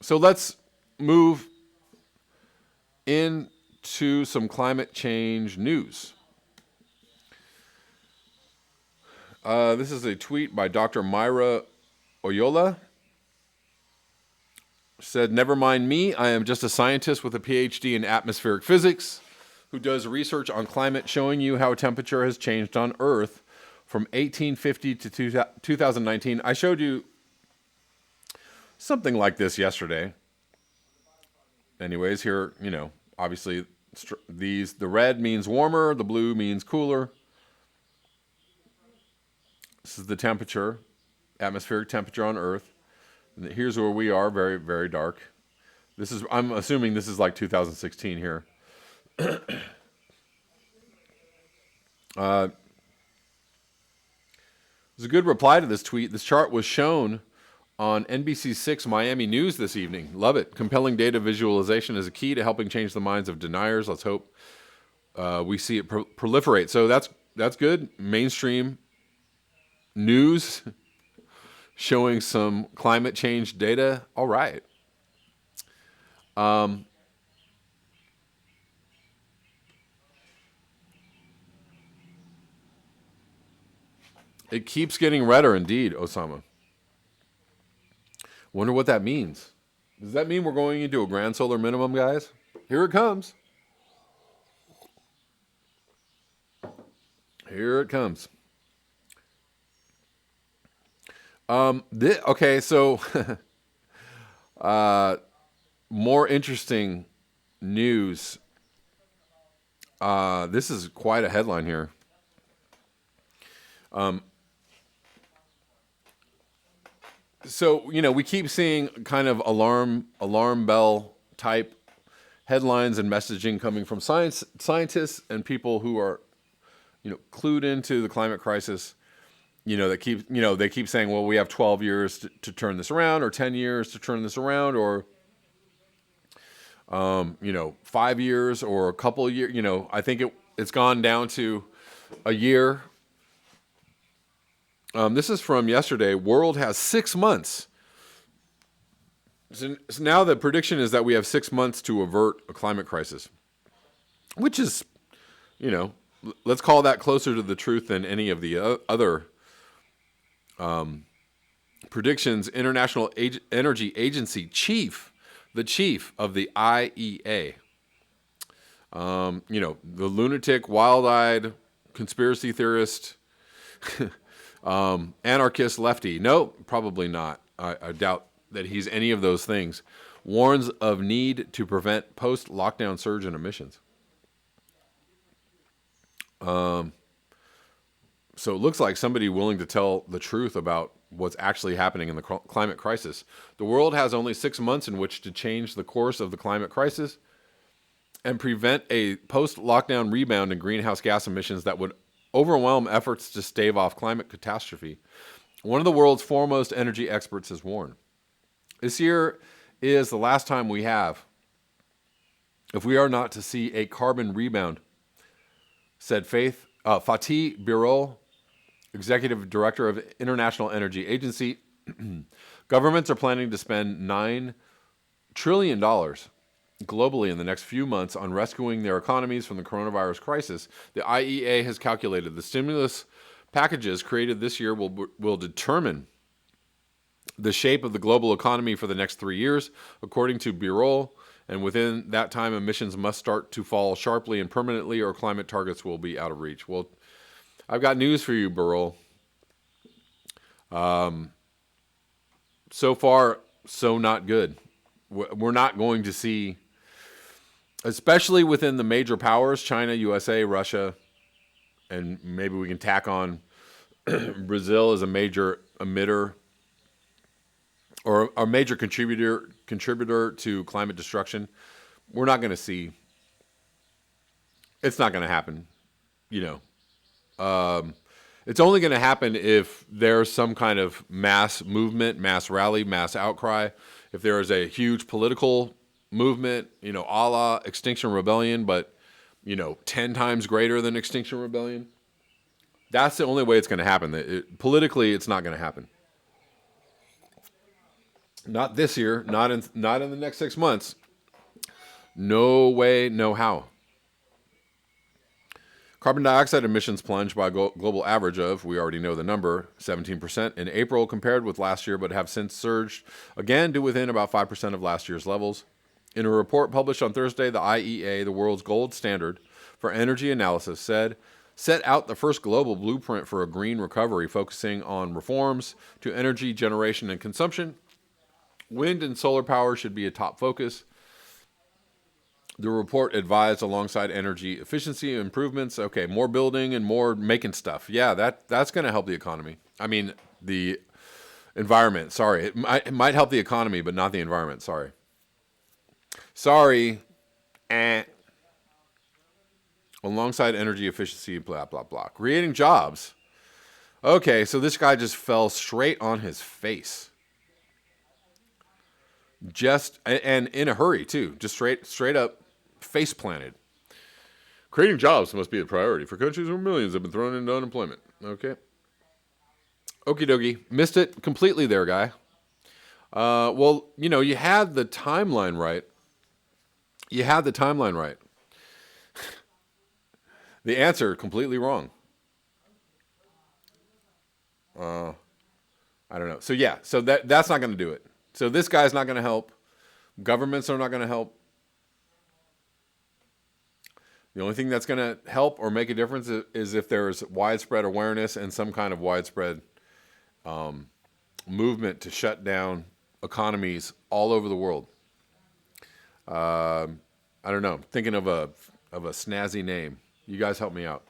So let's move into some climate change news. This is a tweet by Dr. Myra Oyola. Said, "Never mind me. I am just a scientist with a PhD in atmospheric physics who does research on climate, showing you how temperature has changed on Earth from 1850 to 2019. I showed you something like this yesterday. Anyways, here, obviously the red means warmer, the blue means cooler. This is the temperature, atmospheric temperature on Earth. And here's where we are, very, very dark. I'm assuming this is like 2016 here. There's a good reply to this tweet. This chart was shown on NBC6 Miami News this evening. Love it. Compelling data visualization is a key to helping change the minds of deniers. Let's hope we see it proliferate. So that's good. Mainstream news showing some climate change data. All right. It keeps getting redder indeed, Osama. Wonder what that means. Does that mean we're going into a grand solar minimum, guys? Here it comes. Here it comes. Okay, so more interesting news. This is quite a headline here. So, we keep seeing kind of alarm bell type headlines and messaging coming from scientists and people who are, clued into the climate crisis. They keep saying, well, we have 12 years to turn this around, or 10 years to turn this around, or 5 years or a couple of years. I think it's gone down to a year. This is from yesterday. World has 6 months. So now the prediction is that we have 6 months to avert a climate crisis, which is, let's call that closer to the truth than any of the other predictions. International Energy Agency the chief of the IEA, the lunatic, wild-eyed conspiracy theorist, anarchist lefty. No, probably not. I doubt that he's any of those things. Warns of need to prevent post-lockdown surge in emissions. So it looks like somebody willing to tell the truth about what's actually happening in the climate crisis. The world has only 6 months in which to change the course of the climate crisis and prevent a post-lockdown rebound in greenhouse gas emissions that would overwhelm efforts to stave off climate catastrophe. One of the world's foremost energy experts has warned. This year is the last time we have, if we are not to see a carbon rebound, said Fatih Birol, Executive Director of International Energy Agency. Governments are planning to spend $9 trillion globally in the next few months on rescuing their economies from the coronavirus crisis. The IEA has calculated the stimulus packages created this year will determine the shape of the global economy for the next 3 years, according to Birol. And within that time, emissions must start to fall sharply and permanently, or climate targets will be out of reach. Well, I've got news for you, Birol. So far, so not good. We're not going to see, especially within the major powers, China, USA, Russia, and maybe we can tack on Brazil as a major emitter or a major contributor to climate destruction. We're not going to see. It's not going to happen, It's only going to happen if there's some kind of mass movement, mass rally, mass outcry. If there is a huge political movement, a la Extinction Rebellion, but, 10 times greater than Extinction Rebellion. That's the only way it's going to happen. Politically, it's not going to happen. Not this year, not in the next 6 months. No way, no how. Carbon dioxide emissions plunged by a global average of, we already know the number, 17% in April compared with last year, but have since surged again to within about 5% of last year's levels. In a report published on Thursday, the IEA, the world's gold standard for energy analysis, set out the first global blueprint for a green recovery, focusing on reforms to energy generation and consumption. Wind and solar power should be a top focus. The report advised alongside energy efficiency improvements. Okay, more building and more making stuff. Yeah, that's going to help the economy. I mean, the environment. Sorry, it might help the economy, but not the environment. Sorry. Alongside energy efficiency, blah, blah, blah. Creating jobs. Okay, so this guy just fell straight on his face. And in a hurry, too. Just straight up face planted. Creating jobs must be a priority for countries where millions have been thrown into unemployment. Okay. Okie dokie. Missed it completely there, guy. Well, you had the timeline right. The answer, completely wrong. I don't know. So that's not going to do it. So this guy's not going to help. Governments are not going to help. The only thing that's going to help or make a difference is if there's widespread awareness and some kind of widespread movement to shut down economies all over the world. I don't know. Thinking of a snazzy name. You guys help me out.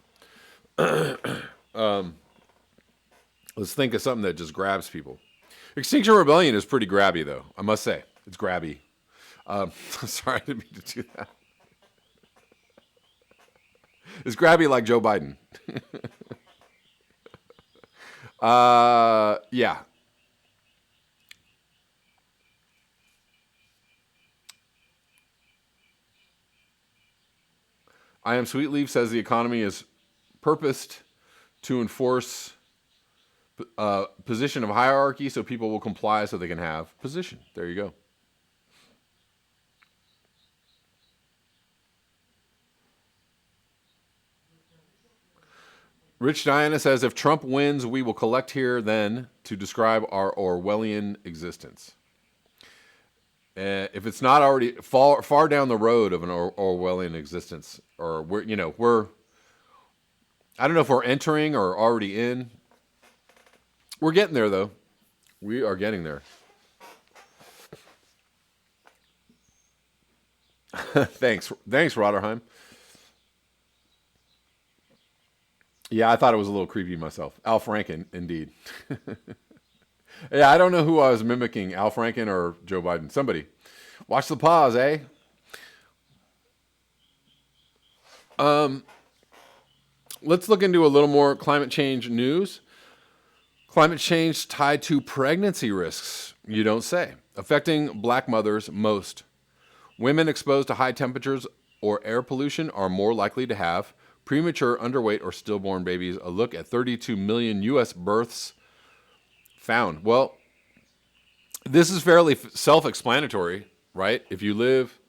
Let's think of something that just grabs people. Extinction Rebellion is pretty grabby, though. I must say. It's grabby. Sorry, I didn't mean to do that. It's grabby like Joe Biden. Yeah. I Am Sweet Leaf says the economy is purposed to enforce position of hierarchy so people will comply so they can have position. There you go. Rich Diana says, if Trump wins, we will collect here then to describe our Orwellian existence. If it's not already far down the road of an Orwellian existence, or we're I don't know if we're entering or already in. We're getting there, though. We are getting there. Thanks, Rotterheim. Yeah, I thought it was a little creepy myself. Al Franken, indeed. Yeah, I don't know who I was mimicking, Al Franken or Joe Biden. Somebody. Watch the pause, eh? Let's look into a little more climate change news. Climate change tied to pregnancy risks, you don't say. Affecting black mothers most. Women exposed to high temperatures or air pollution are more likely to have premature, underweight, or stillborn babies. A look at 32 million U.S. births found. Well, this is fairly self-explanatory, right? If you live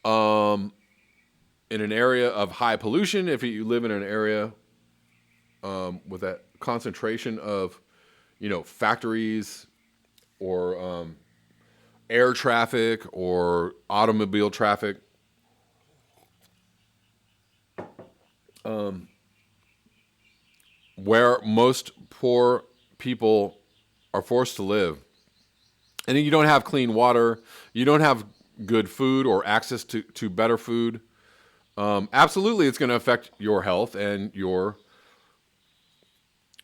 in an area of high pollution, if you live in an area with that concentration of, factories or air traffic or automobile traffic, where most poor people are forced to live, and then you don't have clean water, you don't have good food or access to better food, absolutely it's going to affect your health and your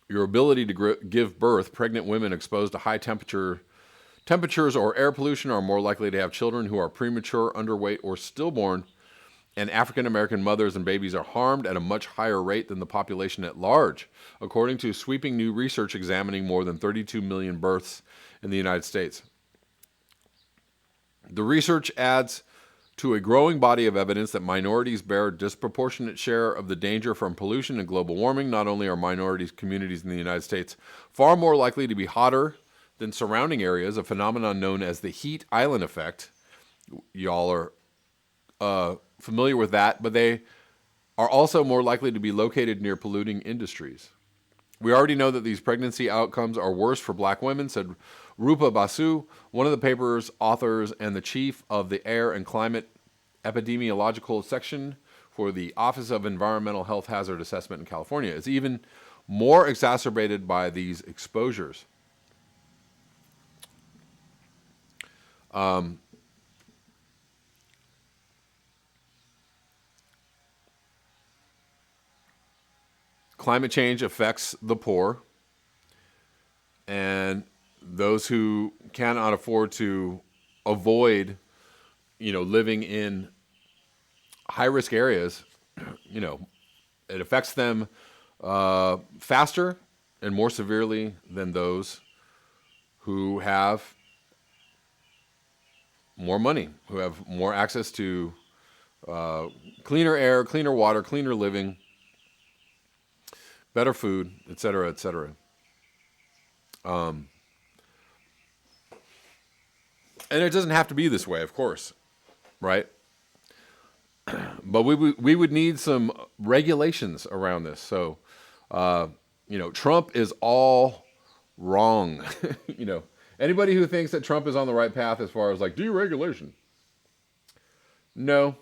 ability to give birth. Pregnant women exposed to high temperatures or air pollution are more likely to have children who are premature, underweight, or stillborn. And African American mothers and babies are harmed at a much higher rate than the population at large, according to sweeping new research examining more than 32 million births in the United States. The research adds to a growing body of evidence that minorities bear a disproportionate share of the danger from pollution and global warming. Not only are minorities communities in the United States far more likely to be hotter than surrounding areas, a phenomenon known as the heat island effect. Y'all are familiar with that, but they are also more likely to be located near polluting industries. We already know that these pregnancy outcomes are worse for black women, said Rupa Basu, one of the paper's authors and the chief of the Air and Climate Epidemiological Section for the Office of Environmental Health Hazard Assessment in California. It's even more exacerbated by these exposures. Climate change affects the poor and those who cannot afford to avoid, living in high-risk areas. It affects them faster and more severely than those who have more money, who have more access to cleaner air, cleaner water, cleaner living, better food, et cetera, et cetera. And it doesn't have to be this way, of course, right? But we would need some regulations around this. So, Trump is all wrong. Anybody who thinks that Trump is on the right path as far as like deregulation. No.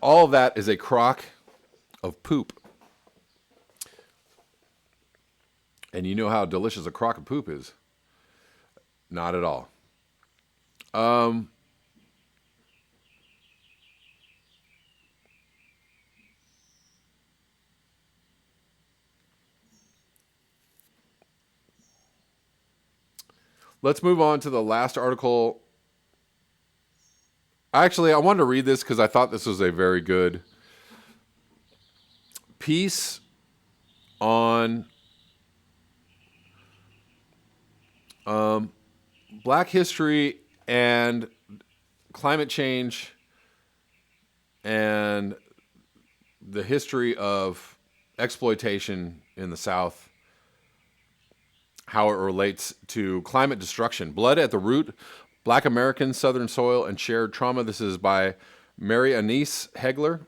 All of that is a crock of poop. And you know how delicious a crock of poop is. Not at all. Let's move on to the last article. Actually, I wanted to read this because I thought this was a very good piece on Black history and climate change and the history of exploitation in the South, how it relates to climate destruction. Blood at the Root, Black American, Southern Soil, and Shared Trauma. This is by Mary Anise Hegler.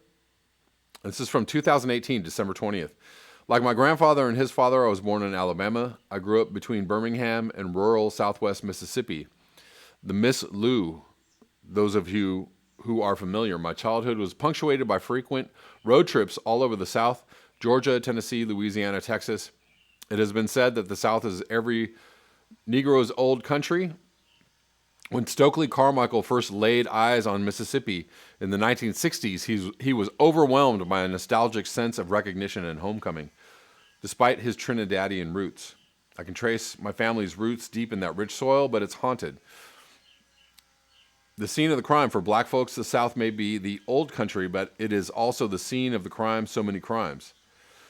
This is from 2018, December 20th. Like my grandfather and his father, I was born in Alabama. I grew up between Birmingham and rural southwest Mississippi. The Miss Lou, those of you who are familiar, my childhood was punctuated by frequent road trips all over the South, Georgia, Tennessee, Louisiana, Texas. It has been said that the South is every Negro's old country. When Stokely Carmichael first laid eyes on Mississippi in the 1960s, he was overwhelmed by a nostalgic sense of recognition and homecoming, despite his Trinidadian roots. I can trace my family's roots deep in that rich soil, but it's haunted. The scene of the crime for black folks, the South may be the old country, but it is also the scene of the crime, so many crimes.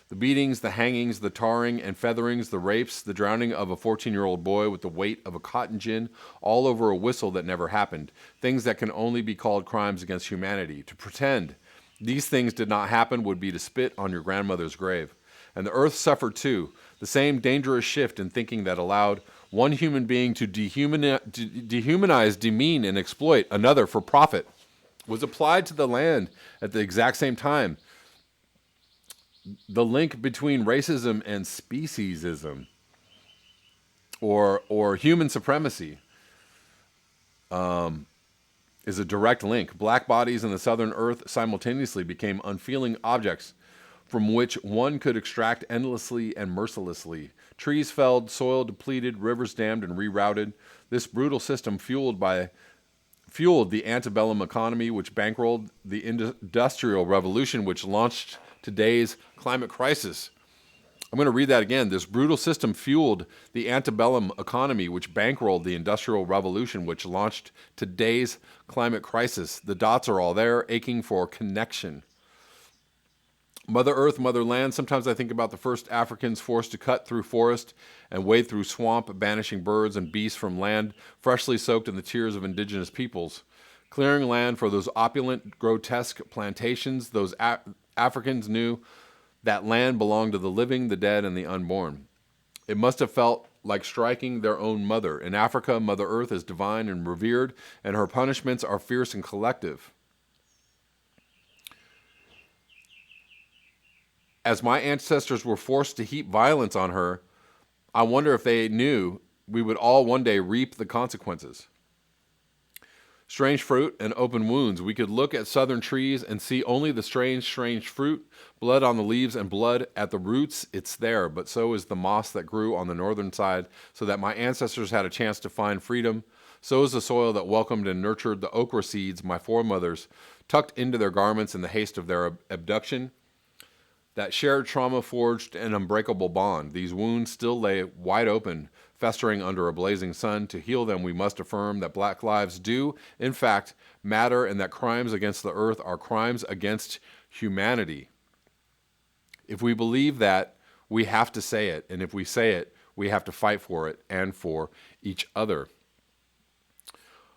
The beatings, the hangings, the tarring and featherings, the rapes, the drowning of a 14-year-old boy with the weight of a cotton gin, all over a whistle that never happened. Things that can only be called crimes against humanity. To pretend these things did not happen would be to spit on your grandmother's grave. And the earth suffered too. The same dangerous shift in thinking that allowed one human being to dehumanize, demean, and exploit another for profit was applied to the land at the exact same time. The link between racism and speciesism or human supremacy is a direct link. Black bodies in the southern earth simultaneously became unfeeling objects from which one could extract endlessly and mercilessly. Trees felled, soil depleted, rivers dammed and rerouted. This brutal system fueled the antebellum economy, which bankrolled the industrial revolution, which launched today's climate crisis. I'm going to read that again. This brutal system fueled the antebellum economy, which bankrolled the Industrial Revolution, which launched today's climate crisis. The dots are all there, aching for connection. Mother Earth, Mother Land. Sometimes I think about the first Africans forced to cut through forest and wade through swamp, banishing birds and beasts from land freshly soaked in the tears of indigenous peoples. Clearing land for those opulent, grotesque plantations, those Africans knew that land belonged to the living, the dead, and the unborn. It must have felt like striking their own mother. In Africa, Mother Earth is divine and revered, and her punishments are fierce and collective. As my ancestors were forced to heap violence on her, I wonder if they knew we would all one day reap the consequences. Strange fruit and open wounds. We could look at southern trees and see only the strange fruit, blood on the leaves and blood at the roots. It's there, but so is the moss that grew on the northern side, so that my ancestors had a chance to find freedom. So is the soil that welcomed and nurtured the okra seeds my foremothers tucked into their garments in the haste of their abduction. That shared trauma forged an unbreakable bond. These wounds still lay wide open, festering under a blazing sun. To heal them, we must affirm that black lives do, in fact, matter, and that crimes against the earth are crimes against humanity. If we believe that, we have to say it, and if we say it, we have to fight for it and for each other.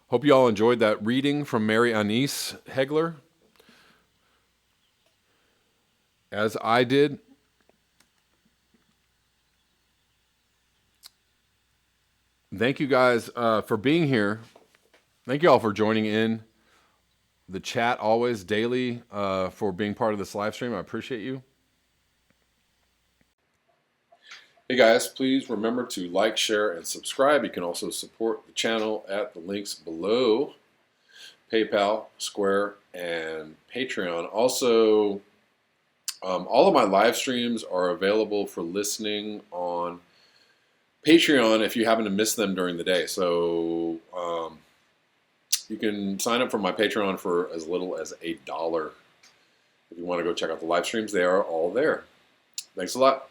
Hope you all enjoyed that reading from Mary Anise Hegler, as I did. Thank you guys for being here. Thank you all for joining in the chat always, daily, for being part of this live stream. I appreciate you. Hey guys, please remember to like, share, and subscribe. You can also support the channel at the links below: PayPal, Square, and Patreon. Also, all of my live streams are available for listening on Patreon if you happen to miss them during the day. So you can sign up for my Patreon for as little as $1. If you want to go check out the live streams, they are all there. Thanks a lot.